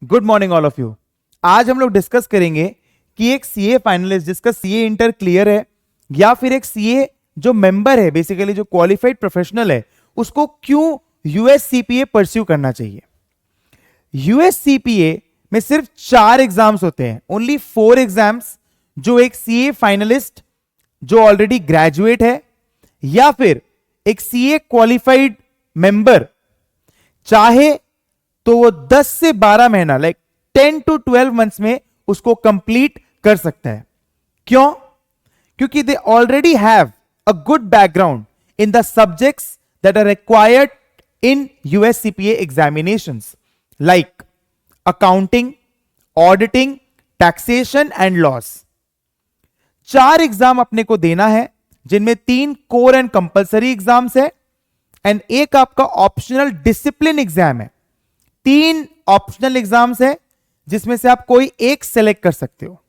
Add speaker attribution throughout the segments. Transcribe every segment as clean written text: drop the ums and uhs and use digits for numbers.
Speaker 1: Good morning all of you. आज हम लोग डिस्कस करेंगे कि एक सीए फाइनलिस्ट जिसका सीए इंटर क्लियर है या फिर एक सीए जो मेंबर है, बेसिकली जो क्वालिफाइड प्रोफेशनल है, उसको क्यों यूएस सीपीए परस्यू करना चाहिए। यूएस सीपीए में सिर्फ 4 एग्जाम्स होते हैं, ओनली 4 एग्जाम्स, जो एक सीए फाइनलिस्ट जो ऑलरेडी ग्रेजुएट है या फिर एक सीए क्वालिफाइड मेंबर चाहे तो वो 10 से 12 महीना लाइक 10 to 12 मंथ्स में उसको कंप्लीट कर सकता है। क्यों? क्योंकि they already have a good background in the subjects that are required in US CPA examinations like accounting, auditing, taxation and laws. 4 exam अपने को देना है, जिनमें 3 कोर एंड कंपलसरी एग्जाम्स है एंड एक आपका ऑप्शनल डिसिप्लिन एग्जाम है। 3 optional exams है जिसमें से आप कोई एक सेलेक्ट कर सकते हो।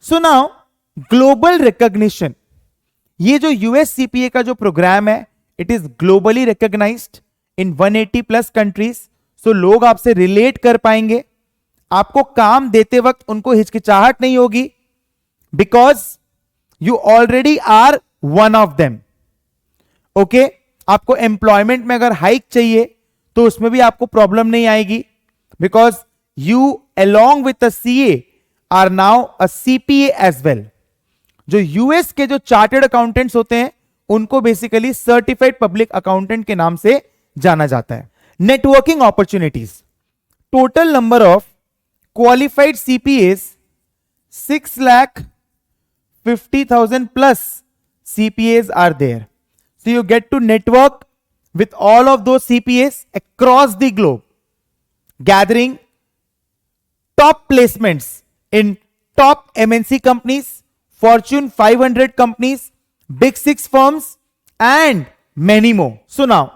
Speaker 1: सो नाउ ग्लोबल रिकॉग्निशन, ये जो यूएस सीपीए का जो प्रोग्राम है, it is globally recognised in 180 plus countries. So लोग आपसे रिलेट कर पाएंगे, आपको काम देते वक्त उनको हिचकिचाहट नहीं होगी, because you already are one of them. Okay, आपको एम्प्लॉयमेंट में अगर हाइक चाहिए तो उसमें भी आपको प्रॉब्लम नहीं आएगी, because you along with a CA are now a CPA as well. जो यूएस के जो चार्टर्ड अकाउंटेंट्स होते हैं उनको बेसिकली सर्टिफाइड पब्लिक अकाउंटेंट के नाम से जाना जाता है। Networking opportunities, total number of qualified CPS 6,50,000 plus CPAs are there. So you get to network with all of those CPAs across the globe, gathering top placements in top MNC companies, Fortune 500 companies, Big 6 firms, and many more. So now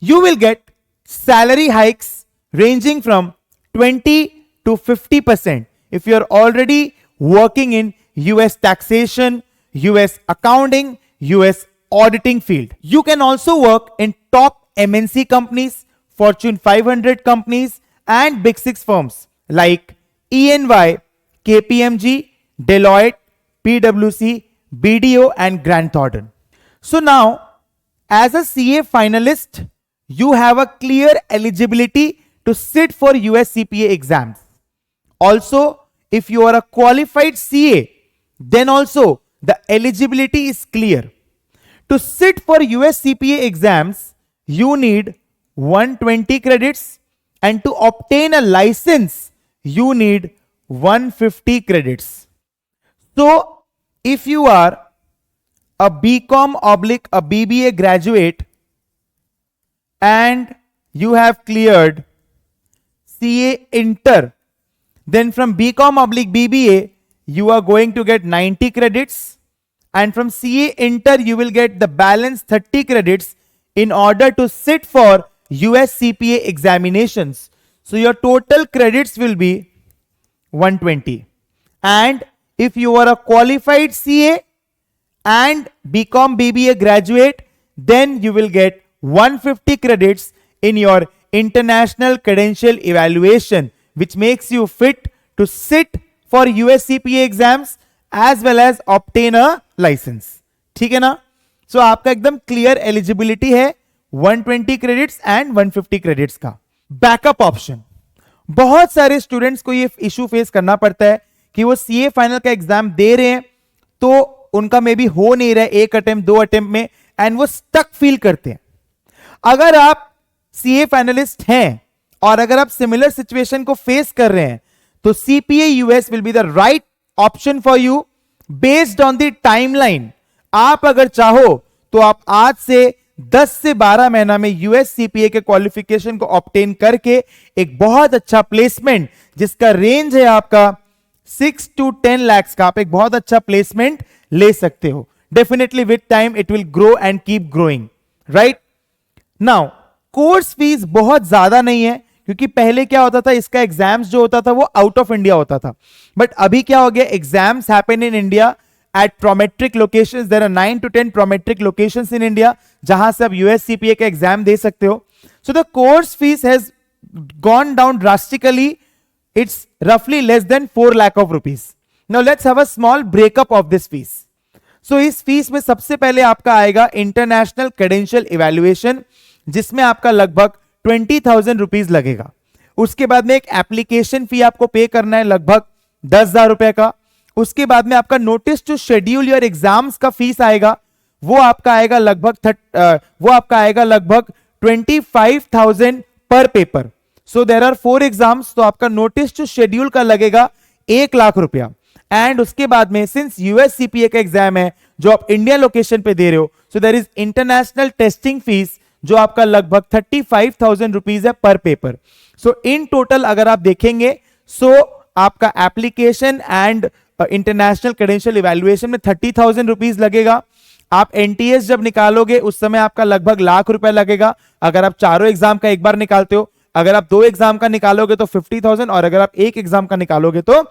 Speaker 1: you will get salary hikes ranging from 20 to 50% if you're already working in US taxation, US accounting, US auditing field. You can also work in top MNC companies, Fortune 500 companies, and Big 6 firms like EY, KPMG, Deloitte, PwC, BDO, and Grant Thornton. So now, as a CA finalist, you have a clear eligibility to sit for US CPA exams. Also, if you are a qualified CA, then also the eligibility is clear. To sit for US CPA exams, you need 120 credits, and to obtain a license, you need 150 credits. So, if you are a BCom/a BBA graduate and you have cleared CA Inter, then from BCom/BBA, you are going to get 90 credits, and from CA Inter, you will get the balance 30 credits in order to sit for US CPA examinations. So your total credits will be 120. And if you are a qualified CA and BCom/BBA graduate, then you will get 150 credits in your international credential evaluation, which makes you fit to sit for US CPA exams as well as obtain a license. ठीक है ना? सो आपका एकदम clear eligibility है 120 credits and 150 credits का। Backup option, बहुत सारे students को ये इशू फेस करना पड़ता है कि वो सीए फाइनल का एग्जाम दे रहे हैं तो उनका मे बी हो नहीं रहा है 1 अटेम्प्ट 2 अटेम्प्ट में, एंड वो स्टक फील करते हैं। अगर आप सीए फाइनलिस्ट हैं और अगर आप सिमिलर सिचुएशन को फेस कर रहे हैं तो CPA US will be the right option for you based on the timeline. आप अगर चाहो तो आप आज से 10 से 12 महीना में यूएस सीपीए के क्वालिफिकेशन को ऑब्टेन करके एक बहुत अच्छा प्लेसमेंट जिसका रेंज है आपका 6 to 10 lakhs का, आप एक बहुत अच्छा प्लेसमेंट ले सकते हो। Definitely with time it will grow and keep growing, right? Now course fees बहुत ज्यादा नहीं है, क्योंकि पहले क्या होता था, इसका एग्जाम्स जो होता था वो आउट ऑफ इंडिया होता था, बट अभी क्या हो गया, exams happen in India at prometric locations. There are 9 to 10 prometric locations in India जहां से आप यूएस सीपीए का एग्जाम दे सकते हो. So the course fees has gone down drastically It's roughly less than 4 lakh of rupees. Now let's have a small breakup of this fees. So इस fees में सबसे पहले आपका आएगा इंटरनेशनल क्रेडेंशियल इवैल्यूएशन, जिसमें आपका लगभग 20,000 रुपीज लगेगा. उसके बाद में एक एप्लीकेशन फी आपको पे करना है लगभग 10,000 रुपए का. उसके बाद में आपका notice to schedule your exams का फीस आएगा, वो आपका आएगा लगभग 25,000 पर paper. So there are 4 exams, तो आपका नोटिस टू शेड्यूल का लगेगा 1 लाख रुपया. एंड उसके बाद में सिंस यूएस सीपीए का एग्जाम है जो आप इंडिया लोकेशन पे दे रहे हो, so there is international testing fees जो आपका लगभग 35,000 रुपीज है पर पेपर. सो इन टोटल अगर आप देखेंगे, सो आपका application and international credential evaluation में 30,000 रुपीज लगेगा. आप एनटीएस जब निकालोगे उस समय आपका लगभग लाख रुपए लगेगा. अगर आप चारों एग्जाम का एक बार निकालते हो, अगर आप 2 एग्जाम का निकालोगे तो 50,000, और अगर आप एक एग्जाम का निकालोगे तो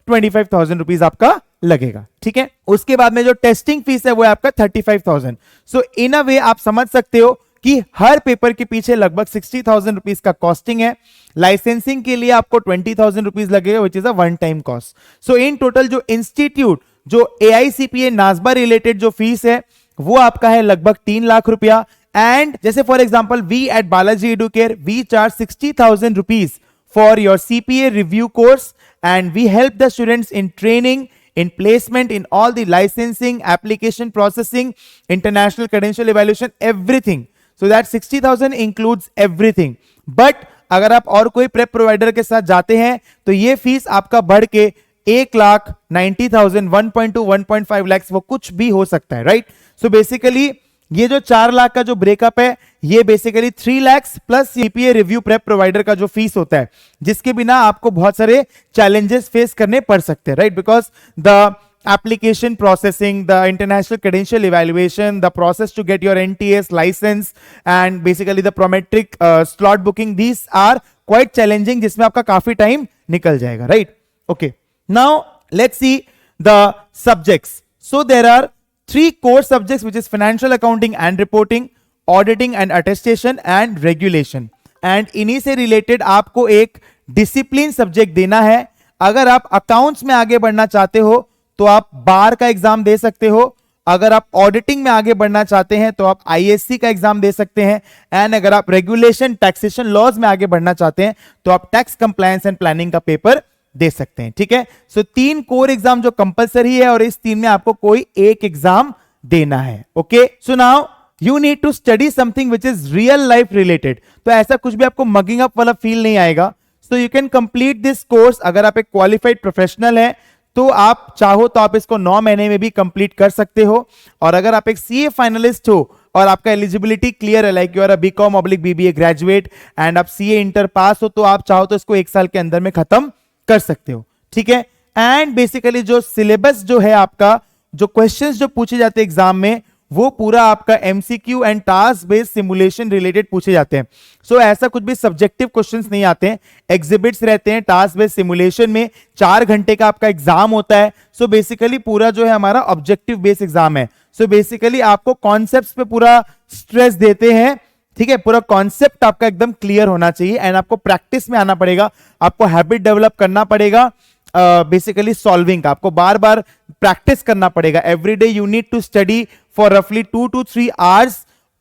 Speaker 1: 25,000 रुपीज आपका लगेगा. ठीक है. उसके बाद में जो टेस्टिंग फीस है वो है आपका 35,000. सो इन अ वे आप समझ सकते हो कि हर पेपर के पीछे लगभग 60,000 रुपीज का कॉस्टिंग है. लाइसेंसिंग के लिए आपको 20,000 रुपीज लगेगा, which is a one time cost. So in total जो इंस्टीट्यूट जो एआईसीपीए नासबा रिलेटेड जो फीस है वो आपका है लगभग 3 लाख रुपया. एंड जैसे for example we at Balaji Educare we charge 60,000 rupees for your CPA review course, and we help the students in training, in placement, in all the licensing, application processing, international credential evaluation, everything. So that 60,000 includes everything. But अगर आप और कोई prep provider के साथ जाते हैं तो ये फीस आपका बढ़ के 1,90,000, 1.2, 1.5 lakhs वो कुछ भी हो सकता है, राइट. सो बेसिकली ये जो 4 लाख का जो ब्रेकअप है ये basically 3 lakhs plus CPA review prep provider का जो फीस होता है, जिसके बिना आपको बहुत सारे चैलेंजेस फेस करने पड़ सकते हैं, right. Because the application processing, the international credential evaluation, the process to get your NTS license, and basically the prometric slot booking, these are quite challenging, जिसमें आपका काफी टाइम निकल जाएगा, right. Okay, now let's see the subjects. So there are 3 core subjects, which is financial accounting and reporting, auditing and attestation, and regulation. And इन्हीं से related आपको एक discipline subject देना है. अगर आप accounts में आगे बढ़ना चाहते हो तो आप बार का एग्जाम दे सकते हो. अगर आप ऑडिटिंग में आगे बढ़ना चाहते हैं तो आप आईएससी का एग्जाम दे सकते हैं. एंड अगर आप रेगुलेशन, टैक्सेशन, लॉज में आगे बढ़ना चाहते हैं तो आप टैक्स कंप्लायंस एंड प्लानिंग का पेपर दे सकते हैं. ठीक है. सो 3 कोर एग्जाम जो कंपलसरी है और इस 3 में आपको कोई एक एग्जाम देना है. Okay. So now you need to study something which is real life related. तो ऐसा कुछ भी आपको मगिंग अप वाला फील नहीं आएगा. So you can complete this course. अगर आप एक क्वालिफाइड प्रोफेशनल है तो आप चाहो तो आप इसको 9 महीने में भी कंप्लीट कर सकते हो. और अगर आप एक सीए फाइनलिस्ट हो और आपका एलिजिबिलिटी क्लियर है, like you are a BCom oblique BBA graduate and आप सीए इंटर पास हो, तो आप चाहो तो इसको 1 साल के अंदर में खत्म कर सकते हो. ठीक है. एंड बेसिकली जो सिलेबस जो है आपका, जो क्वेश्चंस जो पूछे जाते हैं एग्जाम में, वो पूरा आपका MCQ and task based simulation related पूछे जाते हैं. सो ऐसा कुछ भी सब्जेक्टिव क्वेश्चंस नहीं आते हैं. एग्जिबिट्स रहते हैं. टास्क बेस्ड सिमुलेशन में 4 घंटे का आपका एग्जाम होता है. सो बेसिकली पूरा जो है हमारा ऑब्जेक्टिव बेस्ड एग्जाम है. सो बेसिकली आपको कॉन्सेप्ट्स पे पूरा स्ट्रेस देते हैं. ठीक है. पूरा कॉन्सेप्ट आपका एकदम क्लियर होना चाहिए एंड आपको प्रैक्टिस में आना पड़ेगा. आपको हैबिट डेवलप करना पड़ेगा. बेसिकली सॉल्विंग का आपको बार बार प्रैक्टिस करना पड़ेगा. Every day you need to study for रफली 2 to 3 hours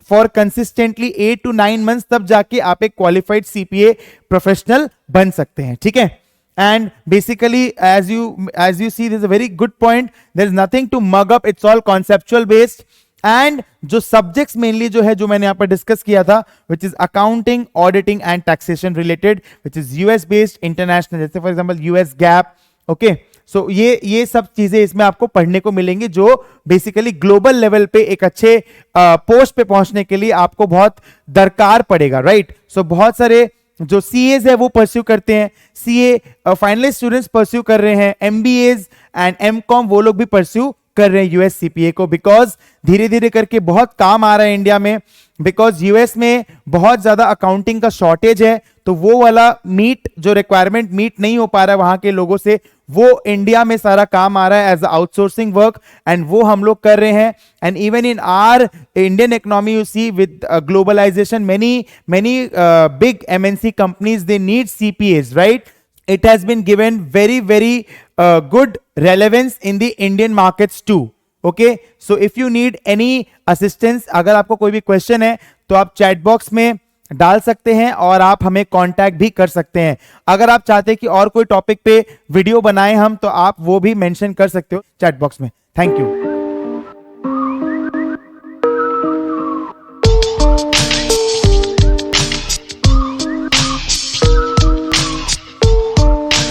Speaker 1: for consistently 8 to 9 months, तब जाके आप एक क्वालिफाइड सीपीए प्रोफेशनल बन सकते हैं. ठीक है. And basically as you see, this is a very good point. There is nothing to mug up. It's all conceptual based. And जो सब्जेक्ट्स मेनली जो है, जो मैंने यहां पर डिस्कस किया था, which is accounting, auditing and taxation related, which is US based, international, जैसे for example US GAAP. Okay. So ये सब चीजें इसमें आपको पढ़ने को मिलेंगी, जो बेसिकली ग्लोबल लेवल पे एक अच्छे पोस्ट पे पहुंचने के लिए आपको बहुत दरकार पड़ेगा, राइट. सो बहुत सारे जो सीएज है वो परस्यू करते हैं, सीए फाइनलिस्ट स्टूडेंट्स परस्यू कर रहे हैं, एमबीएज एंड एमकॉम वो लोग भी परस्यू कर रहे हैं यूएस सीपीए को, बिकॉज धीरे धीरे करके बहुत काम आ रहा है इंडिया में. बिकॉज यूएस में बहुत ज्यादा अकाउंटिंग का शॉर्टेज है, तो वो वाला मीट जो रिक्वायरमेंट मीट नहीं हो पा रहा है वहां के लोगों से, वो इंडिया में सारा काम आ रहा है एज आउटसोर्सिंग वर्क, एंड वो हम लोग कर रहे हैं. And even in our Indian economy you see with globalisation, many big MNC companies, they need CPAs, right? it has been given very good relevance in the Indian markets too. Okay, so if you need any assistance, अगर आपको कोई भी question है तो आप chat box में डाल सकते हैं और आप हमें कांटेक्ट भी कर सकते हैं. अगर आप चाहते हैं कि और कोई टॉपिक पे वीडियो बनाएं हम, तो आप वो भी मेंशन कर सकते हो चैट बॉक्स में. Thank you.